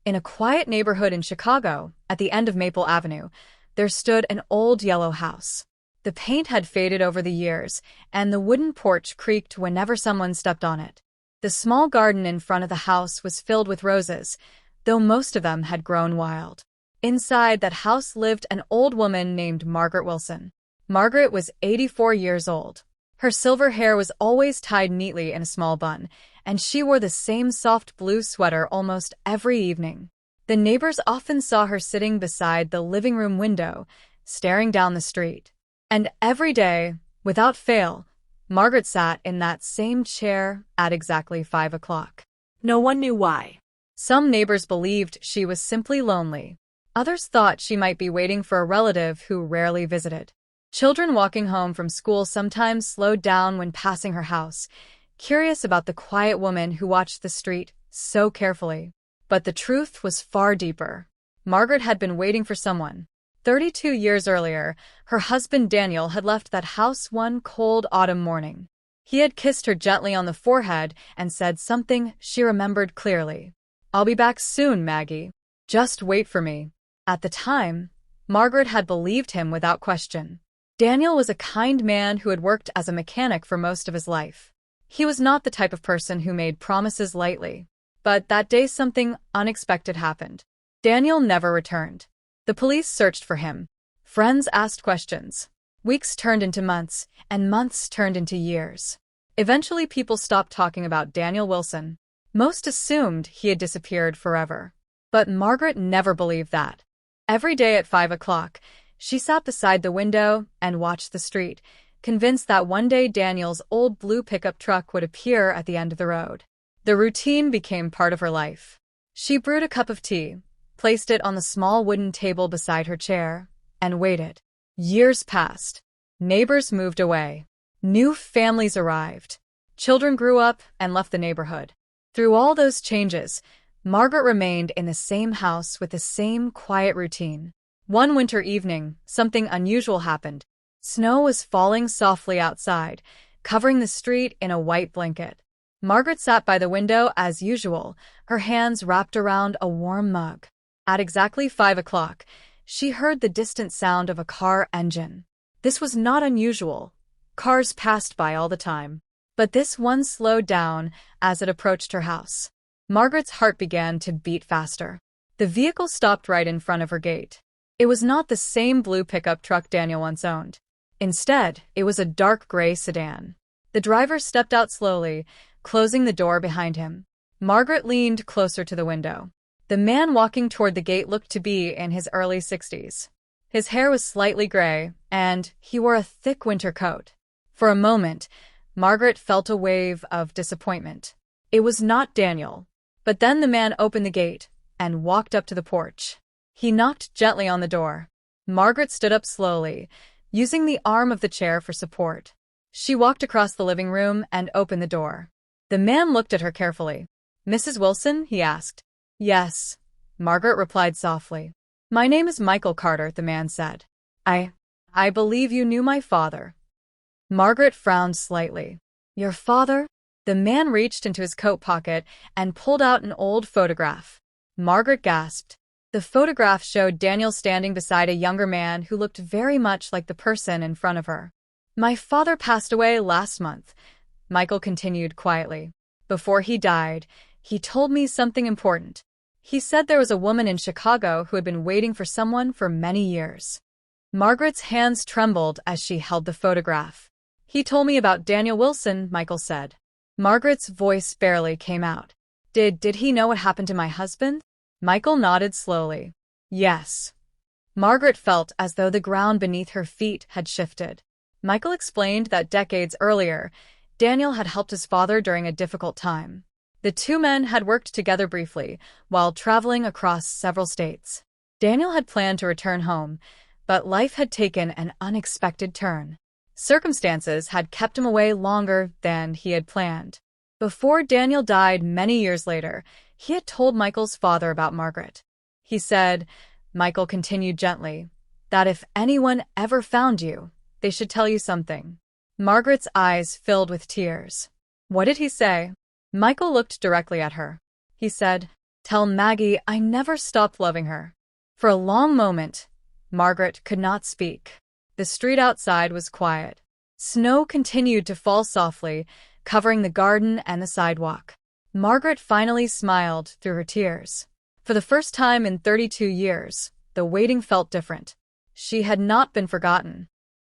In a quiet neighborhood in Chicago, at the end of Maple Avenue, there stood an old yellow house. The paint had faded over the years, and the wooden porch creaked whenever someone stepped on it. The small garden in front of the house was filled with roses, though most of them had grown wild. Inside that house lived an old woman named Margaret Wilson. Margaret was 84 years old. Her silver hair was always tied neatly in a small bun, and she wore the same soft blue sweater almost every evening. The neighbors often saw her sitting beside the living room window, staring down the street. And every day, without fail, Margaret sat in that same chair at exactly 5 o'clock. No one knew why. Some neighbors believed she was simply lonely. Others thought she might be waiting for a relative who rarely visited. Children walking home from school sometimes slowed down when passing her house, curious about the quiet woman who watched the street so carefully. But the truth was far deeper. Margaret had been waiting for someone. 32 years earlier, her husband Daniel had left that house one cold autumn morning. He had kissed her gently on the forehead and said something she remembered clearly. "I'll be back soon, Maggie. Just wait for me." At the time, Margaret had believed him without question. Daniel was a kind man who had worked as a mechanic for most of his life. He was not the type of person who made promises lightly. But that day something unexpected happened. Daniel never returned. The police searched for him. Friends asked questions. Weeks turned into months, and months turned into years. Eventually people stopped talking about Daniel Wilson. Most assumed he had disappeared forever. But Margaret never believed that. Every day at 5 o'clock, she sat beside the window and watched the street, convinced that one day Daniel's old blue pickup truck would appear at the end of the road. The routine became part of her life. She brewed a cup of tea, placed it on the small wooden table beside her chair, and waited. Years passed. Neighbors moved away. New families arrived. Children grew up and left the neighborhood. Through all those changes, Margaret remained in the same house with the same quiet routine. One winter evening, something unusual happened. Snow was falling softly outside, covering the street in a white blanket. Margaret sat by the window as usual, her hands wrapped around a warm mug. At exactly 5 o'clock, she heard the distant sound of a car engine. This was not unusual. Cars passed by all the time. But this one slowed down as it approached her house. Margaret's heart began to beat faster. The vehicle stopped right in front of her gate. It was not the same blue pickup truck Daniel once owned. Instead, it was a dark gray sedan. The driver stepped out slowly, closing the door behind him. Margaret leaned closer to the window. The man walking toward the gate looked to be in his early 60s. His hair was slightly gray, and he wore a thick winter coat. For a moment, Margaret felt a wave of disappointment. It was not Daniel. But then the man opened the gate and walked up to the porch. He knocked gently on the door. Margaret stood up slowly, using the arm of the chair for support. She walked across the living room and opened the door. The man looked at her carefully. "Mrs. Wilson?" he asked. "Yes," Margaret replied softly. "My name is Michael Carter," the man said. I believe you knew my father." Margaret frowned slightly. "Your father?" The man reached into his coat pocket and pulled out an old photograph. Margaret gasped. The photograph showed Daniel standing beside a younger man who looked very much like the person in front of her. "My father passed away last month," Michael continued quietly. "Before he died, he told me something important. He said there was a woman in Chicago who had been waiting for someone for many years." Margaret's hands trembled as she held the photograph. "He told me about Daniel Wilson," Michael said. Margaret's voice barely came out. Did he know what happened to my husband?" Michael nodded slowly. "Yes." Margaret felt as though the ground beneath her feet had shifted. Michael explained that decades earlier, Daniel had helped his father during a difficult time. The two men had worked together briefly, while traveling across several states. Daniel had planned to return home, but life had taken an unexpected turn. Circumstances had kept him away longer than he had planned. Before Daniel died many years later, he had told Michael's father about Margaret. He said, Michael continued gently, that if anyone ever found you, they should tell you something. Margaret's eyes filled with tears. "What did he say?" Michael looked directly at her. He said, Tell Maggie I never stopped loving her. For a long moment, Margaret could not speak. The street outside was quiet. Snow continued to fall softly, covering the garden and the sidewalk. Margaret finally smiled through her tears. For the first time in 32 years, the waiting felt different. She had not been forgotten.